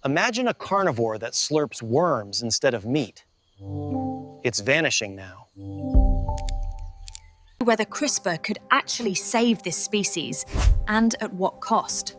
Imagine a carnivore that slurps worms instead of meat. It's vanishing now. Whether CRISPR could actually save this species, and at what cost.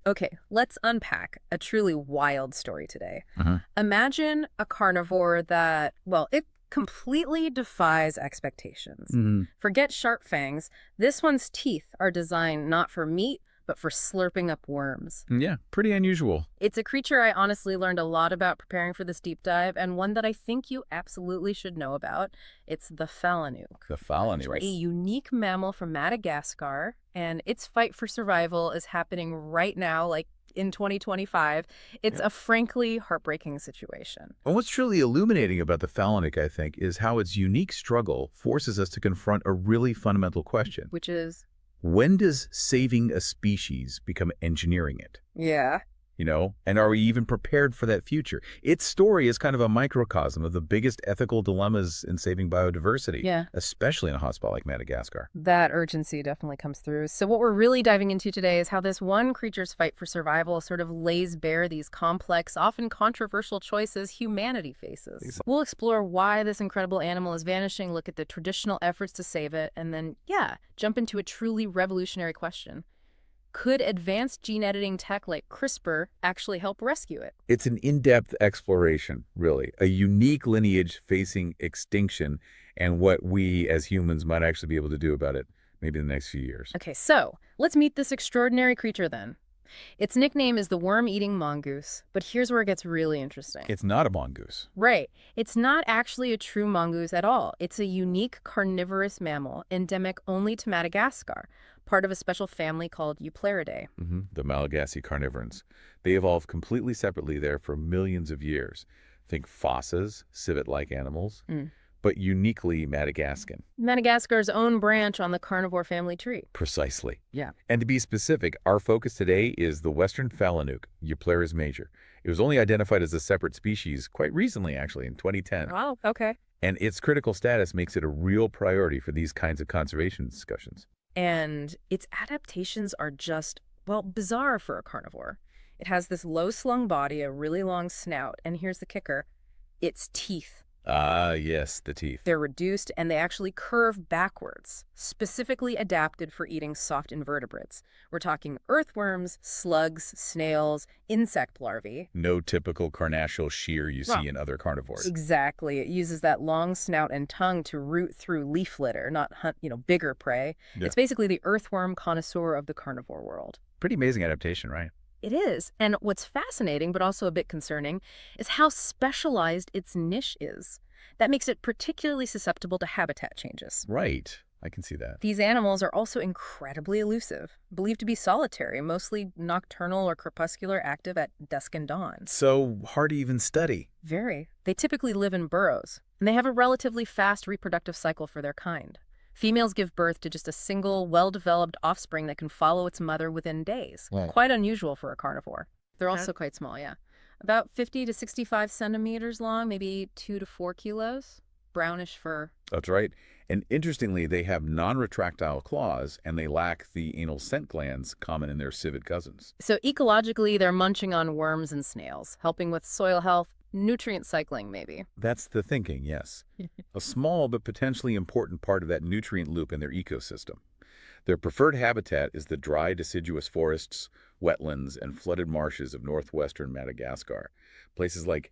Okay, let's unpack a truly wild story today. Uh-huh. Imagine a carnivore that, well, it completely defies expectations. Forget sharp fangs. This one's teeth are designed not for meat, but for slurping up worms. Yeah, pretty unusual. It's a creature I honestly learned a lot about preparing for this deep dive, and one that I think you absolutely should know about. It's the Falanouc. The Falanouc. A unique mammal from Madagascar, and its fight for survival is happening right now, like in 2025. It's a frankly heartbreaking situation. And what's truly illuminating about the Falanouc, I think, is how its unique struggle forces us to confront a really fundamental question. Which is? When does saving a species become engineering it? Yeah. You know, and are we even prepared for that future? Its story is kind of a microcosm of the biggest ethical dilemmas in saving biodiversity, especially in a hotspot like Madagascar. That urgency definitely comes through. So what we're really diving into today is how this one creature's fight for survival sort of lays bare these complex, often controversial choices humanity faces. We'll explore why this incredible animal is vanishing, look at the traditional efforts to save it, and then, jump into a truly revolutionary question. Could advanced gene editing tech like CRISPR actually help rescue it? It's an in-depth exploration, really. A unique lineage facing extinction and what we as humans might actually be able to do about it maybe in the next few years. Okay, so let's meet this extraordinary creature then. Its nickname is the worm-eating mongoose, but here's where it gets really interesting. It's not a mongoose. Right. It's not actually a true mongoose at all. It's a unique carnivorous mammal endemic only to Madagascar, part of a special family called Eupleres. The Malagasy carnivorans. They evolved completely separately there for millions of years. Think fossas, civet-like animals, but uniquely Madagascan. Madagascar's own branch on the carnivore family tree. Precisely. Yeah. And to be specific, our focus today is the western Falanouc, Eupleres major. It was only identified as a separate species quite recently, actually, in 2010. Wow, okay. And its critical status makes it a real priority for these kinds of conservation discussions. And its adaptations are just, well, bizarre for a carnivore. It has this low-slung body, a really long snout, and here's the kicker, its teeth. Ah, yes, the teeth. They're reduced and they actually curve backwards, specifically adapted for eating soft invertebrates. We're talking earthworms, slugs, snails, insect larvae. No typical carnassial shear you see in other carnivores. Exactly. It uses that long snout and tongue to root through leaf litter, not hunt, bigger prey. Yeah. It's basically the earthworm connoisseur of the carnivore world. Pretty amazing adaptation, right? It is. And what's fascinating, but also a bit concerning, is how specialized its niche is. That makes it particularly susceptible to habitat changes. Right. I can see that. These animals are also incredibly elusive, believed to be solitary, mostly nocturnal or crepuscular, active at dusk and dawn. So hard to even study. Very. They typically live in burrows, and they have a relatively fast reproductive cycle for their kind. Females give birth to just a single, well-developed offspring that can follow its mother within days. Wow. Quite unusual for a carnivore. They're also quite small, About 50 to 65 centimeters long, maybe 2 to 4 kilos. Brownish fur. That's right. And interestingly, they have non-retractile claws, and they lack the anal scent glands common in their civet cousins. So ecologically, they're munching on worms and snails, helping with soil health, nutrient cycling, maybe. That's the thinking, yes. A small but potentially important part of that nutrient loop in their ecosystem. Their preferred habitat is the dry deciduous forests, wetlands, and flooded marshes of northwestern Madagascar, places like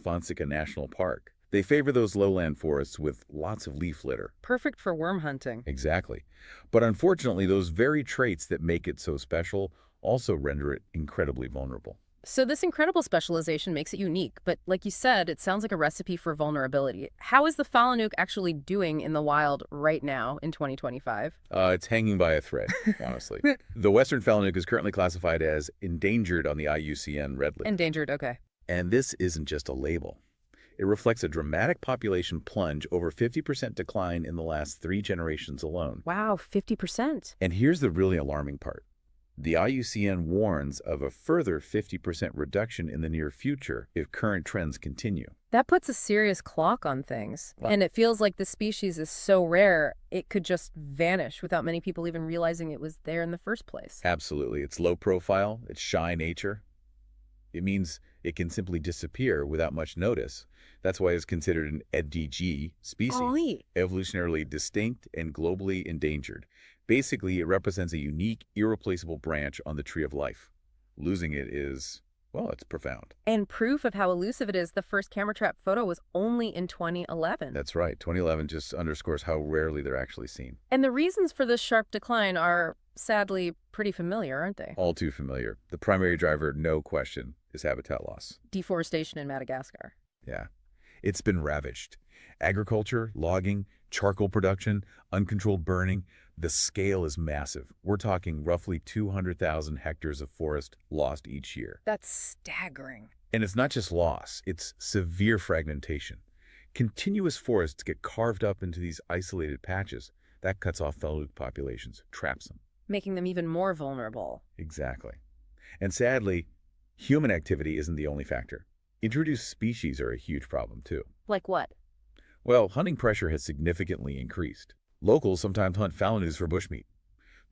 Fonseca National Park. They favor those lowland forests with lots of leaf litter. Perfect for worm hunting. Exactly. But unfortunately, those very traits that make it so special also render it incredibly vulnerable. So this incredible specialization makes it unique, but like you said, it sounds like a recipe for vulnerability. How is the Falanouc actually doing in the wild right now in 2025? It's hanging by a thread, honestly. The western Falanouc is currently classified as endangered on the IUCN Red List. Endangered, okay. And this isn't just a label. It reflects a dramatic population plunge, over 50% decline in the last 3 generations alone. Wow, 50%. And here's the really alarming part. The IUCN warns of a further 50% reduction in the near future if current trends continue. That puts a serious clock on things. And it feels like the species is so rare, it could just vanish without many people even realizing it was there in the first place. Absolutely. It's low profile, it's shy nature. It means it can simply disappear without much notice. That's why it's considered an EDG species, evolutionarily distinct and globally endangered. Basically, it represents a unique, irreplaceable branch on the tree of life. Losing it is, well, it's profound. And proof of how elusive it is, the first camera trap photo was only in 2011. That's right. 2011 just underscores how rarely they're actually seen. And the reasons for this sharp decline are, sadly, pretty familiar, aren't they? All too familiar. The primary driver, no question, is habitat loss. Deforestation in Madagascar. Yeah. It's been ravaged. Agriculture, logging, charcoal production, uncontrolled burning, the scale is massive. We're talking roughly 200,000 hectares of forest lost each year. That's staggering. And it's not just loss, it's severe fragmentation. Continuous forests get carved up into these isolated patches. That cuts off Falanouc populations, traps them. Making them even more vulnerable. Exactly. And sadly, human activity isn't the only factor. Introduced species are a huge problem, too. Like what? Well, hunting pressure has significantly increased. Locals sometimes hunt Falanoucs for bushmeat.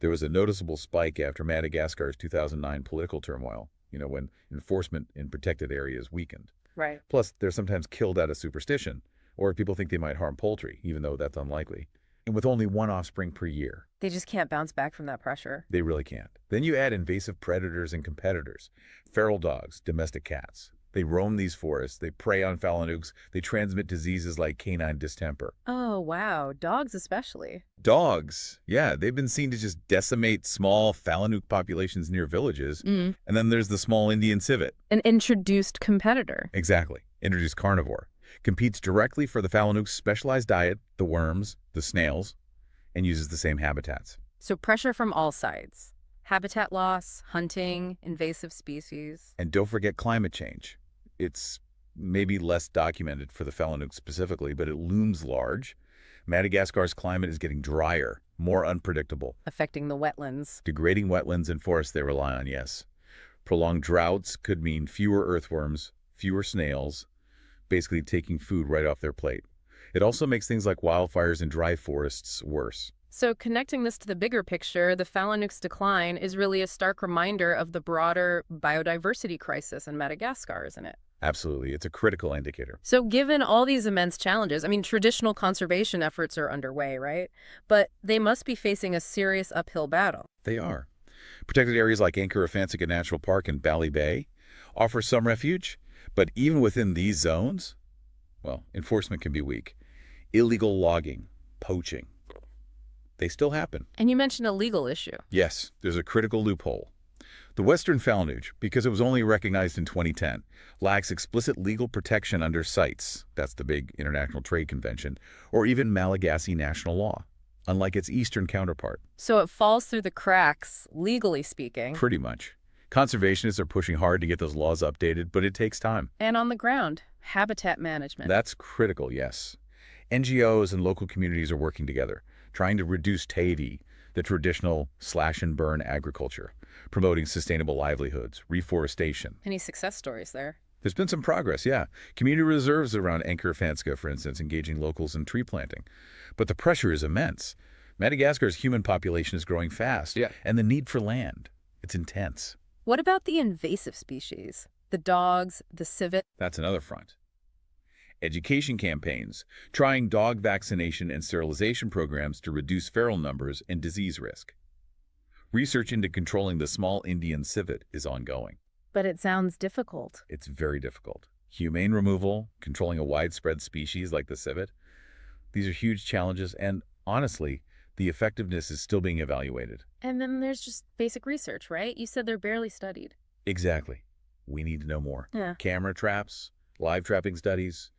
There was a noticeable spike after Madagascar's 2009 political turmoil, when enforcement in protected areas weakened. Right. Plus, they're sometimes killed out of superstition, or people think they might harm poultry, even though that's unlikely. And with only one offspring per year. They just can't bounce back from that pressure. They really can't. Then you add invasive predators and competitors. Feral dogs, domestic cats. They roam these forests, they prey on Falanoucs, they transmit diseases like canine distemper. Oh, wow. Dogs especially. Dogs, yeah, they've been seen to just decimate small Falanouc populations near villages. And then there's the small Indian civet. An introduced competitor. Exactly. Introduced carnivore. Competes directly for the Falanouc's specialized diet, the worms, the snails, and uses the same habitats. So pressure from all sides. Habitat loss, hunting, invasive species. And don't forget climate change. It's maybe less documented for the Falanouc specifically, but it looms large. Madagascar's climate is getting drier, more unpredictable. Affecting the wetlands. Degrading wetlands and forests they rely on, yes. Prolonged droughts could mean fewer earthworms, fewer snails, basically taking food right off their plate. It also makes things like wildfires and dry forests worse. So connecting this to the bigger picture, the Falanouc's decline is really a stark reminder of the broader biodiversity crisis in Madagascar, isn't it? Absolutely. It's a critical indicator. So given all these immense challenges, traditional conservation efforts are underway, right? But they must be facing a serious uphill battle. They are. Protected areas like Encuriffantsica National Park and Bally Bay offer some refuge, but even within these zones, well, enforcement can be weak. Illegal logging, poaching, they still happen. And you mentioned a legal issue. Yes, there's a critical loophole. The Western Falanouc, because it was only recognized in 2010, lacks explicit legal protection under CITES, that's the big international trade convention, or even Malagasy national law, unlike its eastern counterpart. So it falls through the cracks, legally speaking. Pretty much. Conservationists are pushing hard to get those laws updated, but it takes time. And on the ground, habitat management. That's critical, yes. NGOs and local communities are working together, trying to reduce taiivi, the traditional slash-and-burn agriculture, promoting sustainable livelihoods, reforestation. Any success stories there? There's been some progress, yeah. Community reserves around Encuriffantsica, for instance, engaging locals in tree planting. But the pressure is immense. Madagascar's human population is growing fast, and the need for land, it's intense. What about the invasive species? The dogs, the civet? That's another front. Education campaigns, trying dog vaccination and sterilization programs to reduce feral numbers and disease risk. Research into controlling the small Indian civet is ongoing. But it sounds difficult. It's very difficult. Humane removal, controlling a widespread species like the civet, these are huge challenges, and honestly, the effectiveness is still being evaluated. And then there's just basic research, right? You said they're barely studied. Exactly. We need to know more. Yeah. Camera traps, live trapping studies,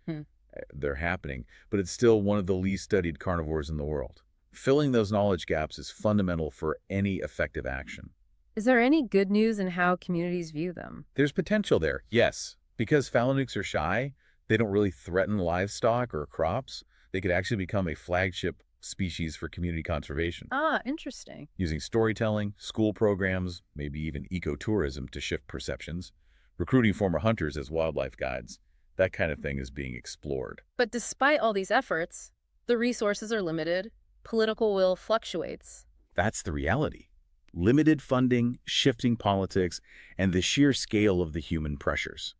they're happening, but it's still one of the least studied carnivores in the world. Filling those knowledge gaps is fundamental for any effective action. Is there any good news in how communities view them? There's potential there, yes. Because Falanoucs are shy, they don't really threaten livestock or crops. They could actually become a flagship species for community conservation. Ah, interesting. Using storytelling, school programs, maybe even ecotourism to shift perceptions, recruiting former hunters as wildlife guides. That kind of thing is being explored. But despite all these efforts, the resources are limited, political will fluctuates. That's the reality. Limited funding, shifting politics, and the sheer scale of the human pressures.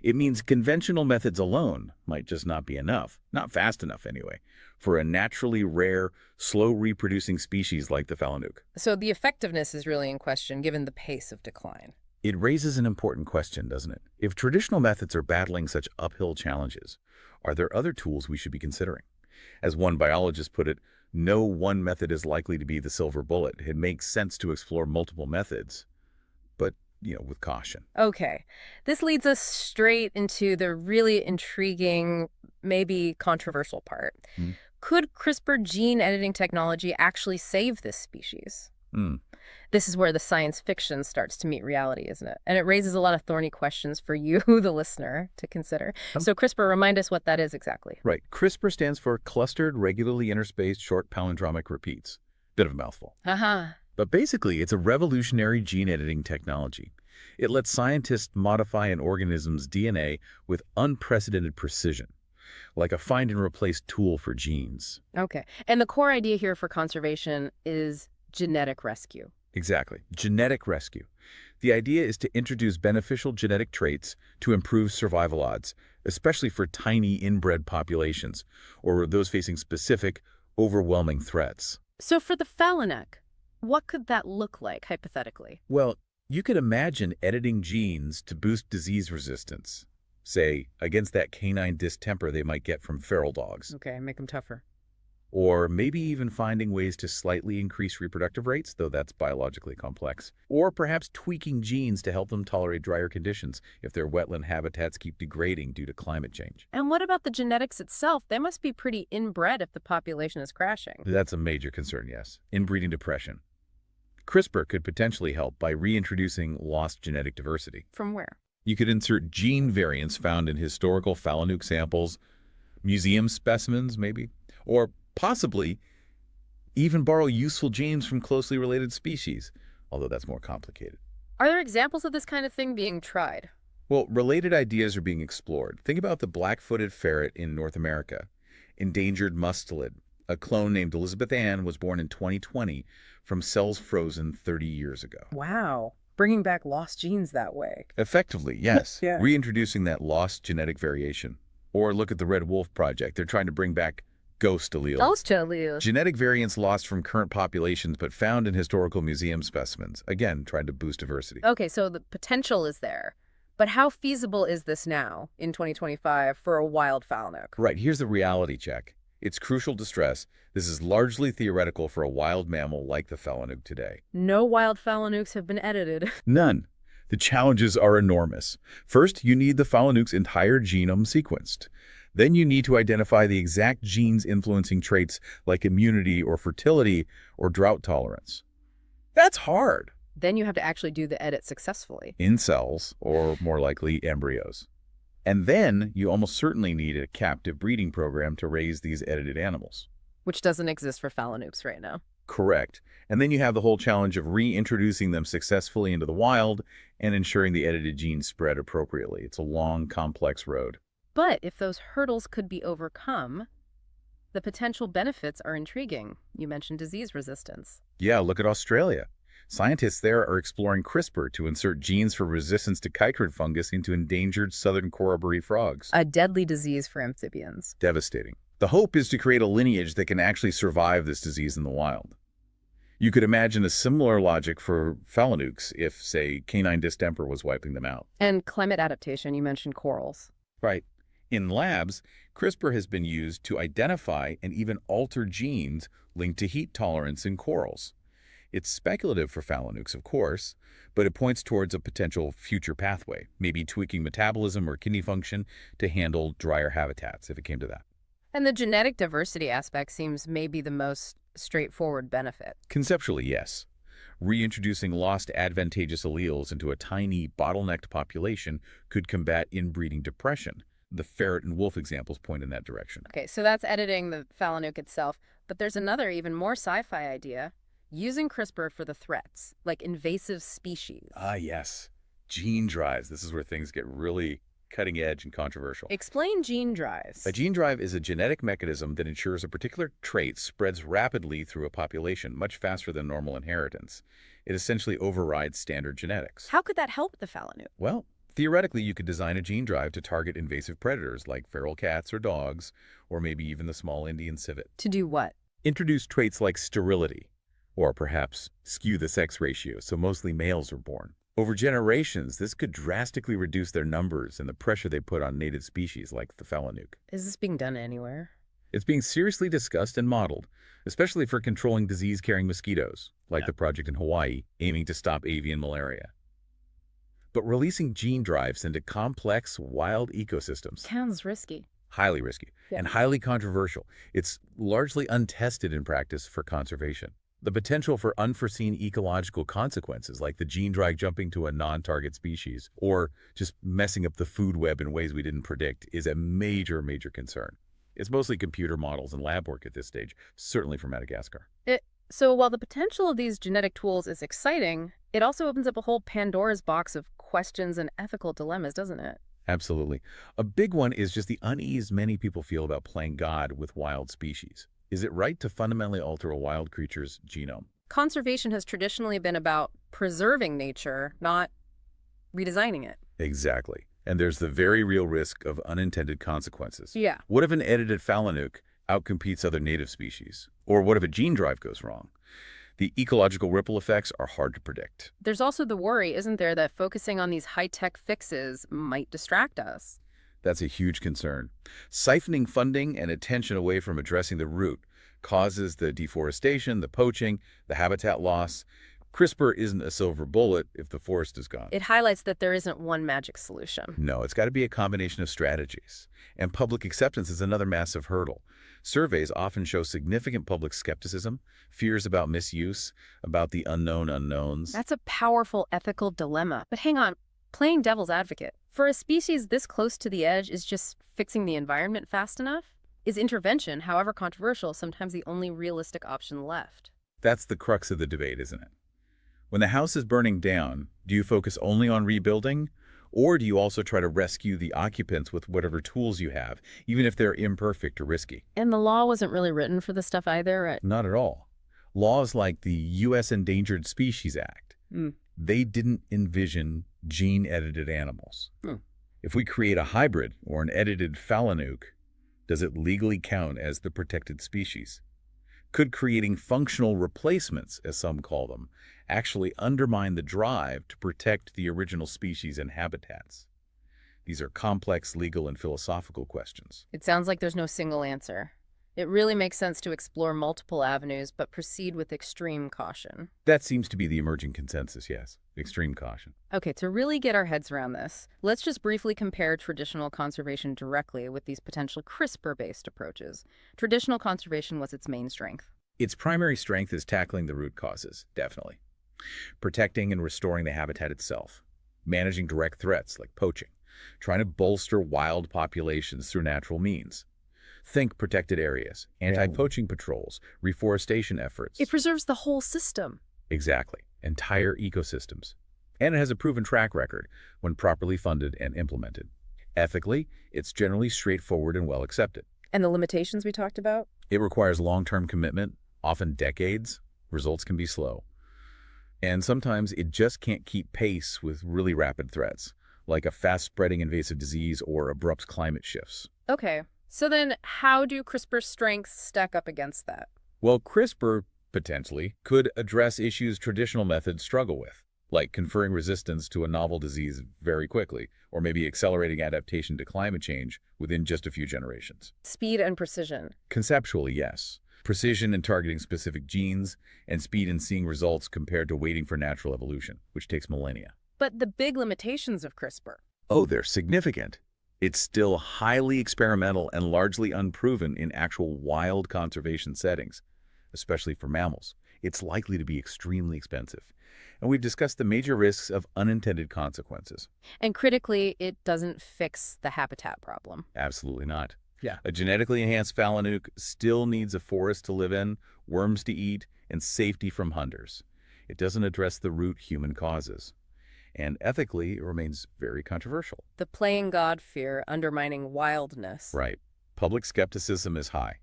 It means conventional methods alone might just not be enough, not fast enough anyway, for a naturally rare, slow-reproducing species like the Falanouc. So the effectiveness is really in question given the pace of decline. It raises an important question, doesn't it? If traditional methods are battling such uphill challenges, are there other tools we should be considering? As one biologist put it, no one method is likely to be the silver bullet. It makes sense to explore multiple methods, but, with caution. Okay, this leads us straight into the really intriguing, maybe controversial part. Could CRISPR gene editing technology actually save this species? This is where the science fiction starts to meet reality, isn't it? And it raises a lot of thorny questions for you, the listener, to consider. So CRISPR, remind us what that is exactly. Right. CRISPR stands for Clustered Regularly Interspaced Short Palindromic Repeats. Bit of a mouthful. But basically, it's a revolutionary gene editing technology. It lets scientists modify an organism's DNA with unprecedented precision, like a find-and-replace tool for genes. Okay. And the core idea here for conservation is genetic rescue. Exactly. Genetic rescue. The idea is to introduce beneficial genetic traits to improve survival odds, especially for tiny inbred populations or those facing specific, overwhelming threats. So for the Falanouc, what could that look like, hypothetically? Well, you could imagine editing genes to boost disease resistance, say, against that canine distemper they might get from feral dogs. Okay, make them tougher. Or maybe even finding ways to slightly increase reproductive rates, though that's biologically complex. Or perhaps tweaking genes to help them tolerate drier conditions if their wetland habitats keep degrading due to climate change. And what about the genetics itself? They must be pretty inbred if the population is crashing. That's a major concern, yes. Inbreeding depression. CRISPR could potentially help by reintroducing lost genetic diversity. From where? You could insert gene variants found in historical Falanouc samples, museum specimens maybe, or possibly even borrow useful genes from closely related species, although that's more complicated. Are there examples of this kind of thing being tried? Well, related ideas are being explored. Think about the black-footed ferret in North America, endangered mustelid. A clone named Elizabeth Ann was born in 2020 from cells frozen 30 years ago. Wow. Bringing back lost genes that way. Effectively, yes. Yeah. Reintroducing that lost genetic variation. Or look at the Red Wolf Project. They're trying to bring back ghost alleles. Ghost alleles. Genetic variants lost from current populations but found in historical museum specimens. Again, trying to boost diversity. Okay, so the potential is there. But how feasible is this now, in 2025, for a wild Falanouc? Right, here's the reality check. It's crucial to stress this is largely theoretical for a wild mammal like the Falanouc today. No wild Falanoucs have been edited. None. The challenges are enormous. First, you need the Falanouc's entire genome sequenced. Then you need to identify the exact genes influencing traits like immunity or fertility or drought tolerance. That's hard. Then you have to actually do the edit successfully. In cells, or more likely embryos. And then you almost certainly need a captive breeding program to raise these edited animals. Which doesn't exist for Falanoucs right now. Correct. And then you have the whole challenge of reintroducing them successfully into the wild and ensuring the edited genes spread appropriately. It's a long, complex road. But if those hurdles could be overcome, the potential benefits are intriguing. You mentioned disease resistance. Yeah, look at Australia. Scientists there are exploring CRISPR to insert genes for resistance to chytrid fungus into endangered southern corroboree frogs. A deadly disease for amphibians. Devastating. The hope is to create a lineage that can actually survive this disease in the wild. You could imagine a similar logic for Falanoucs if, say, canine distemper was wiping them out. And climate adaptation, you mentioned corals. Right. In labs, CRISPR has been used to identify and even alter genes linked to heat tolerance in corals. It's speculative for Falanoucs, of course, but it points towards a potential future pathway, maybe tweaking metabolism or kidney function to handle drier habitats, if it came to that. And the genetic diversity aspect seems maybe the most straightforward benefit. Conceptually, yes. Reintroducing lost advantageous alleles into a tiny, bottlenecked population could combat inbreeding depression. The ferret and wolf examples point in that direction. Okay, so that's editing the Falanouc itself, but there's another even more sci-fi idea. Using CRISPR for the threats, like invasive species. Ah, yes. Gene drives. This is where things get really cutting edge and controversial. Explain gene drives. A gene drive is a genetic mechanism that ensures a particular trait spreads rapidly through a population, much faster than normal inheritance. It essentially overrides standard genetics. How could that help the Falanouc? Well, theoretically, you could design a gene drive to target invasive predators like feral cats or dogs, or maybe even the small Indian civet. To do what? Introduce traits like sterility, or perhaps skew the sex ratio so mostly males are born. Over generations, this could drastically reduce their numbers and the pressure they put on native species like the Falanouc. Is this being done anywhere? It's being seriously discussed and modeled, especially for controlling disease-carrying mosquitoes, like the project in Hawaii, aiming to stop avian malaria. But releasing gene drives into complex, wild ecosystems, Sounds risky. highly risky and highly controversial. It's largely untested in practice for conservation. The potential for unforeseen ecological consequences, like the gene drive jumping to a non-target species or just messing up the food web in ways we didn't predict, is a major, major concern. It's mostly computer models and lab work at this stage, certainly for Madagascar. So while the potential of these genetic tools is exciting, it also opens up a whole Pandora's box of questions and ethical dilemmas, doesn't it? Absolutely. A big one is just the unease many people feel about playing God with wild species. Is it right to fundamentally alter a wild creature's genome? Conservation has traditionally been about preserving nature, not redesigning it. Exactly. And there's the very real risk of unintended consequences. Yeah. What if an edited Falanouc outcompetes other native species? Or what if a gene drive goes wrong? The ecological ripple effects are hard to predict. There's also the worry, isn't there, that focusing on these high-tech fixes might distract us. That's a huge concern. Siphoning funding and attention away from addressing the root causes the deforestation, the poaching, the habitat loss. CRISPR isn't a silver bullet if the forest is gone. It highlights that there isn't one magic solution. No, it's got to be a combination of strategies. And public acceptance is another massive hurdle. Surveys often show significant public skepticism, fears about misuse, about the unknown unknowns. That's a powerful ethical dilemma. But hang on, playing devil's advocate. For a species this close to the edge, is just fixing the environment fast enough? Is intervention, however controversial, sometimes the only realistic option left? That's the crux of the debate, isn't it? When the house is burning down, do you focus only on rebuilding? Or do you also try to rescue the occupants with whatever tools you have, even if they're imperfect or risky? And the law wasn't really written for this stuff either, right? Not at all. Laws like the U.S. Endangered Species Act, they didn't envision gene-edited animals. If we create a hybrid or an edited Falanouc, does it legally count as the protected species? Could creating functional replacements, as some call them, actually undermine the drive to protect the original species and habitats? These are complex legal and philosophical questions. It sounds like there's no single answer. It really makes sense to explore multiple avenues, but proceed with extreme caution. That seems to be the emerging consensus, yes. Extreme caution. Okay, to really get our heads around this, let's just briefly compare traditional conservation directly with these potential CRISPR-based approaches. Traditional conservation was its main strength. Its primary strength is tackling the root causes, definitely. Protecting and restoring the habitat itself. Managing direct threats like poaching. Trying to bolster wild populations through natural means. Think protected areas, anti-poaching patrols, reforestation efforts. It preserves the whole system. Exactly. Entire ecosystems. And it has a proven track record when properly funded and implemented. Ethically, it's generally straightforward and well accepted. And the limitations we talked about? It requires long-term commitment, often decades. Results can be slow. And sometimes it just can't keep pace with really rapid threats, like a fast-spreading invasive disease or abrupt climate shifts. Okay. So then how do CRISPR's strengths stack up against that? Well, CRISPR, potentially, could address issues traditional methods struggle with, like conferring resistance to a novel disease very quickly, or maybe accelerating adaptation to climate change within just a few generations. Speed and precision. Conceptually, yes. Precision in targeting specific genes, and speed in seeing results compared to waiting for natural evolution, which takes millennia. But the big limitations of CRISPR. Oh, they're significant. It's still highly experimental and largely unproven in actual wild conservation settings, especially for mammals. It's likely to be extremely expensive. And we've discussed the major risks of unintended consequences. And critically, it doesn't fix the habitat problem. Absolutely not. Yeah. A genetically enhanced Falanouc still needs a forest to live in, worms to eat, and safety from hunters. It doesn't address the root human causes. and ethically it remains very controversial. The playing God fear undermining wildness. Right. Public skepticism is high,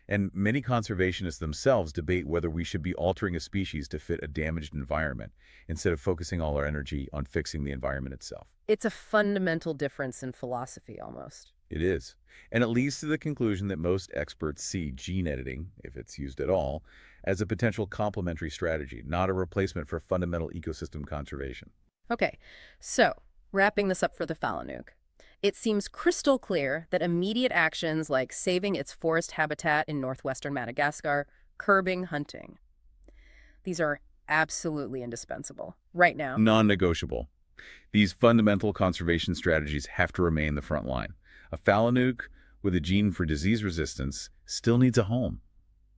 and many conservationists themselves debate whether we should be altering a species to fit a damaged environment instead of focusing all our energy on fixing the environment itself. It's a fundamental difference in philosophy, almost. It is, and it leads to the conclusion that most experts see gene editing, if it's used at all, as a potential complementary strategy, not a replacement for fundamental ecosystem conservation. Okay, so wrapping this up for the Falanouc. It seems crystal clear that immediate actions like saving its forest habitat in northwestern Madagascar, curbing hunting, these are absolutely indispensable right now. Non-negotiable. These fundamental conservation strategies have to remain the front line. A Falanouc with a gene for disease resistance still needs a home,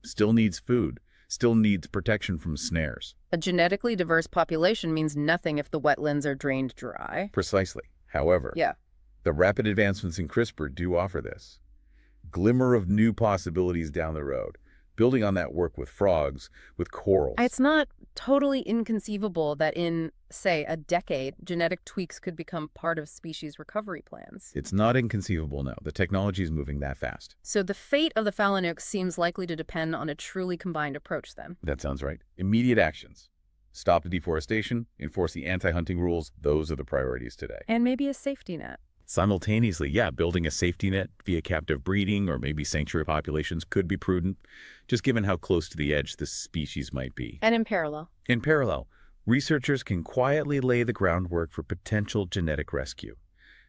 still needs food, still needs protection from snares. A genetically diverse population means nothing if the wetlands are drained dry. Precisely. However, the rapid advancements in CRISPR do offer this glimmer of new possibilities down the road, building on that work with frogs, with corals. It's not totally inconceivable that in, say, a decade, genetic tweaks could become part of species recovery plans. It's not inconceivable, no. The technology is moving that fast. So the fate of the Falanouc seems likely to depend on a truly combined approach then. That sounds right. Immediate actions. Stop the deforestation, enforce the anti-hunting rules. Those are the priorities today. And maybe a safety net. Simultaneously, building a safety net via captive breeding or maybe sanctuary populations could be prudent, just given how close to the edge this species might be. And in parallel? In parallel, researchers can quietly lay the groundwork for potential genetic rescue.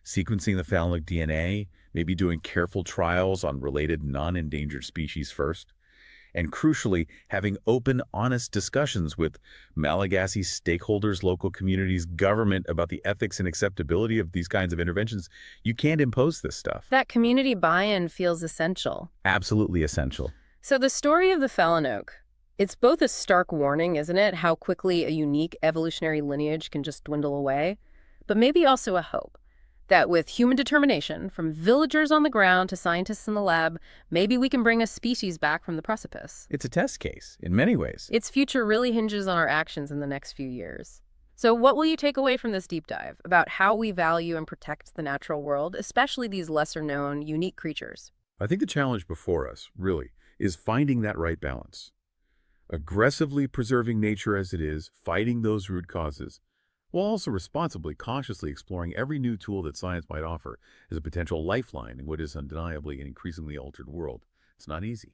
Sequencing the Falanouc DNA, maybe doing careful trials on related non-endangered species first, and crucially, having open, honest discussions with Malagasy stakeholders, local communities, government about the ethics and acceptability of these kinds of interventions. You can't impose this stuff. That community buy-in feels essential. Absolutely essential. So the story of the Falanouc, it's both a stark warning, isn't it, how quickly a unique evolutionary lineage can just dwindle away, but maybe also a hope that with human determination, from villagers on the ground to scientists in the lab, maybe we can bring a species back from the precipice. It's a test case, in many ways. Its future really hinges on our actions in the next few years. So what will you take away from this deep dive about how we value and protect the natural world, especially these lesser-known, unique creatures? I think the challenge before us, really, is finding that right balance. Aggressively preserving nature as it is, fighting those root causes, while also responsibly, cautiously exploring every new tool that science might offer as a potential lifeline in what is undeniably an increasingly altered world. It's not easy.